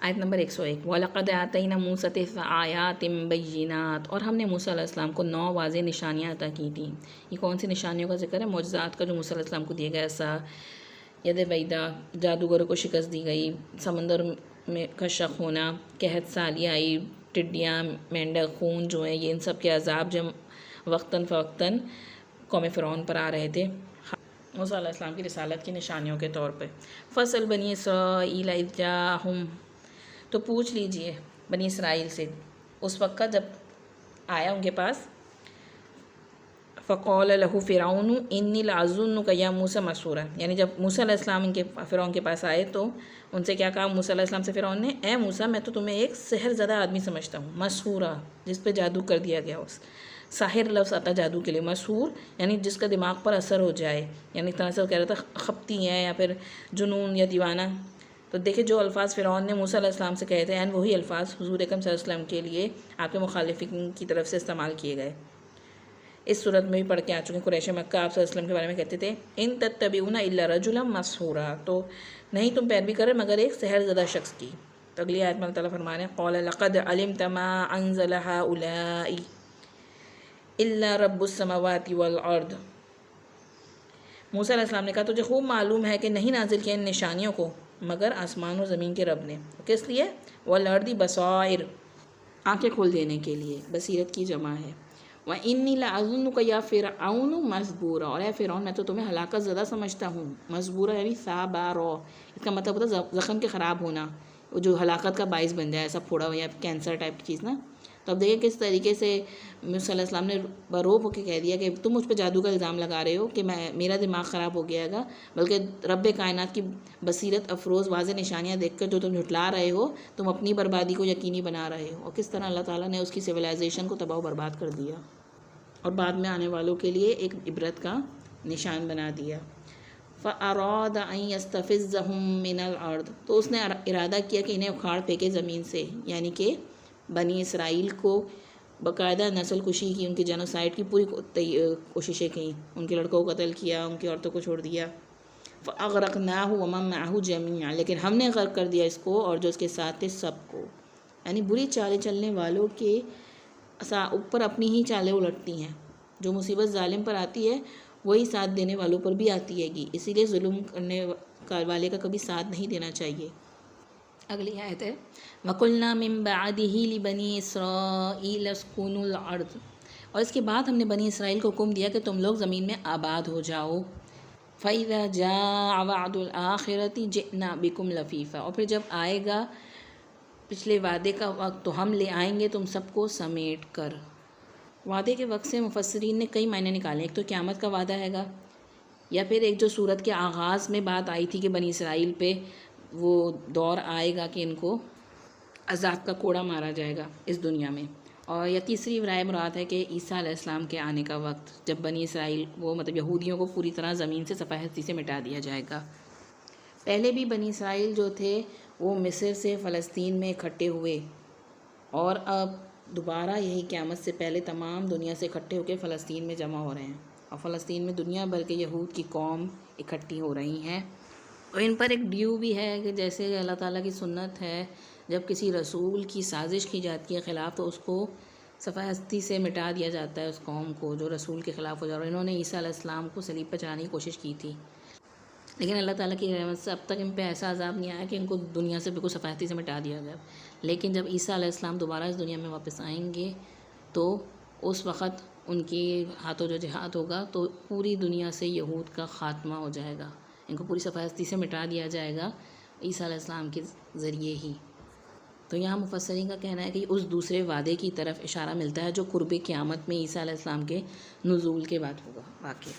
آیت نمبر 101 وَلَقَدْ آتَيْنَا مُوسَىٰ تِسْعَ آیَاتٍ بَيِّنَاتٍ، اور ہم نے موسیٰ علیہ السلام کو 9 واضح نشانیاں عطا کی تھیں۔ یہ کون سی نشانیوں کا ذکر ہے؟ معجزات کا جو موسیٰ علیہ السلام کو دیا گیا، ایسا ید بیدا، جادوگروں کو شکست دی گئی، سمندر میں کا شق ہونا، قحط سالی آئی، ٹڈیاں، مینڈک، خون جو ہیں، یہ ان سب کے عذاب جب وقتاً فوقتاً قوم فرعون پر آ رہے تھے موسیٰ علیہ السلام کی رسالت کی نشانیوں کے طور پہ۔ فصل بنی اسرائیل اذ جاءہم، تو پوچھ لیجئے بنی اسرائیل سے اس وقت کا جب آیا ان کے پاس، فقال له فرعون انی لأظنک یا موسیٰ مسحورا، یعنی جب موسیٰ علیہ السلام فرعون کے پاس آئے تو ان سے کیا کہا موسیٰ علیہ السلام سے فرعون نے؟ اے موسیٰ، میں تو تمہیں ایک سحر زدہ آدمی سمجھتا ہوں۔ مسحورا، جس پہ جادو کر دیا گیا، اس ساحر لفظ آتا جادو کے لیے، مسحور یعنی جس کا دماغ پر اثر ہو جائے، یعنی طرح سے وہ کہہ رہا تھا خپتی ہے یا پھر جنون یا دیوانہ۔ تو دیکھیں جو الفاظ فرعون نے موسیٰ علیہ السلام سے کہے تھے، این وہی الفاظ حضور اکرم صلی اللہ علیہ وسلم کے لیے آپ کے مخالفین کی طرف سے استعمال کیے گئے۔ اس صورت میں بھی پڑھ کے آ چکے قریش مکہ آپ صلی اللہ علیہ وسلم کے بارے میں کہتے تھے ان تتبعون الا رجلا مسحورا، تو نہیں تم پیروی کرے مگر ایک سحر زدہ شخص کی۔ تو اگلی آیت میں اللہ تعالیٰ فرما رہے ہیں قال لقد علمت ما انزل هؤلاء الا رب السماوات والارض، موسیٰ علیہ السلام نے کہا تجھے خوب معلوم ہے کہ نہیں نازل کیا ان نشانیوں کو مگر آسمان و زمین کے رب نے۔ کس لیے؟ والارض بصائر، آنکھیں کھول دینے کے لیے، بصیرت کی جمع ہے۔ وَإِنِّي لَأَظُنُّكَ يَا فِرْعَوْنُ مَثْبُورًا، اور اے فرعون میں تو تمہیں ہلاکت زدہ سمجھتا ہوں۔ مَثْبُورًا یعنی ثابرا، اس کا مطلب ہوتا ہے زخم کے خراب ہونا، جو ہلاکت کا باعث بن جائے، ایسا پھوڑا ہوا یا کینسر ٹائپ کی چیز نا۔ تو اب دیکھیں کس طریقے سے موسیٰ علیہ السلام نے بروب ہو کے کہہ دیا کہ تم مجھ پہ جادو کا الزام لگا رہے ہو کہ میرا دماغ خراب ہو گیا گا، بلکہ رب کائنات کی بصیرت افروز واضح نشانیاں دیکھ کر جو تم جھٹلا رہے ہو، تم اپنی بربادی کو یقینی بنا رہے ہو۔ اور کس طرح اللہ تعالیٰ نے اس کی سویلائزیشن کو تباہ و برباد کر دیا اور بعد میں آنے والوں کے لیے ایک عبرت کا نشان بنا دیا۔ فَأَرَادَ أَن يَسْتَفِزَّهُم مِّنَ الْأَرْضِ، تو اس نے ارادہ کیا کہ انہیں اکھاڑ پھینکے زمین سے، یعنی کہ بنی اسرائیل کو باقاعدہ نسل کشی کی، ان کی جینوسائیڈ کی پوری کوششیں کیں، ان کے لڑکوں کو قتل کیا، ان کی عورتوں کو چھوڑ دیا۔ فَأَغْرَقْنَاهُ وَمَن مَّعَهُ جَمِيعًا، لیکن ہم نے غرق کر دیا اس کو اور جو اس کے ساتھ تھے سب کو، یعنی بری چالیں چلنے والوں کے اوپر اپنی ہی چالیں الٹتی ہیں۔ جو مصیبت ظالم پر آتی ہے وہی ساتھ دینے والوں پر بھی آتی ہے گی، اسی لیے ظلم کرنے والے کا کبھی ساتھ نہیں دینا چاہیے۔ اگلی آیت ہے وَقُلْنَا مِن بَعْدِهِ لِبَنِي إِسْرَائِيلَ اسْكُنُوا الْأَرْضَ، اور اس کے بعد ہم نے بنی اسرائیل کو حکم دیا کہ تم لوگ زمین میں آباد ہو جاؤ۔ فَإِذَا جَاءَ وَعْدُ الْآخِرَةِ جِئْنَا بِكُمْ لَفِيفًا، اور پھر جب آئے گا پچھلے وعدے کا وقت تو ہم لے آئیں گے تم سب کو سمیٹ کر۔ وعدے کے وقت سے مفسرین نے کئی معنی نکالے، ایک تو قیامت کا وعدہ ہے گا، یا پھر ایک جو صورت کے آغاز میں بات آئی تھی کہ بنی اسرائیل پہ وہ دور آئے گا کہ ان کو عذاب کا کوڑا مارا جائے گا اس دنیا میں، اور یا تیسری رائے مراد ہے کہ عیسیٰ علیہ السلام کے آنے کا وقت، جب بنی اسرائیل وہ مطلب یہودیوں کو پوری طرح زمین سے صفحہ ہستی سے مٹا دیا جائے گا۔ پہلے بھی بنی اسرائیل جو تھے وہ مصر سے فلسطین میں اکٹھے ہوئے، اور اب دوبارہ یہی قیامت سے پہلے تمام دنیا سے اکٹھے ہو کے فلسطین میں جمع ہو رہے ہیں، اور فلسطین میں دنیا بھر کے یہود کی قوم اکٹھی ہو رہی ہیں۔ اور ان پر ایک ڈیو بھی ہے کہ جیسے اللہ تعالیٰ کی سنت ہے جب کسی رسول کی سازش کی جاتی ہے خلاف تو اس کو صفحہ ہستی سے مٹا دیا جاتا ہے، اس قوم کو جو رسول کے خلاف ہو جا رہا ہے۔ انہوں نے عیسیٰ علیہ السلام کو صلیب پر چڑھانے کی کوشش کی تھی، لیکن اللہ تعالیٰ کی رحمت سے اب تک ان پہ ایسا عذاب نہیں آیا کہ ان کو دنیا سے بالکل صفحہ ہستی سے مٹا دیا گیا۔ لیکن جب عیسیٰ علیہ السلام دوبارہ اس دنیا میں واپس آئیں گے تو اس وقت ان کے ہاتھوں جو جہاد ہوگا تو پوری دنیا سے یہود کا خاتمہ ہو جائے گا، ان کو پوری صفحہ ہستی سے مٹا دیا جائے گا عیسیٰ علیہ السلام کے ذریعے ہی۔ تو یہاں مفسرین کا کہنا ہے کہ اس دوسرے وعدے کی طرف اشارہ ملتا ہے جو قرب قیامت میں عیسیٰ علیہ السلام کے نزول کے بعد ہوگا واقع۔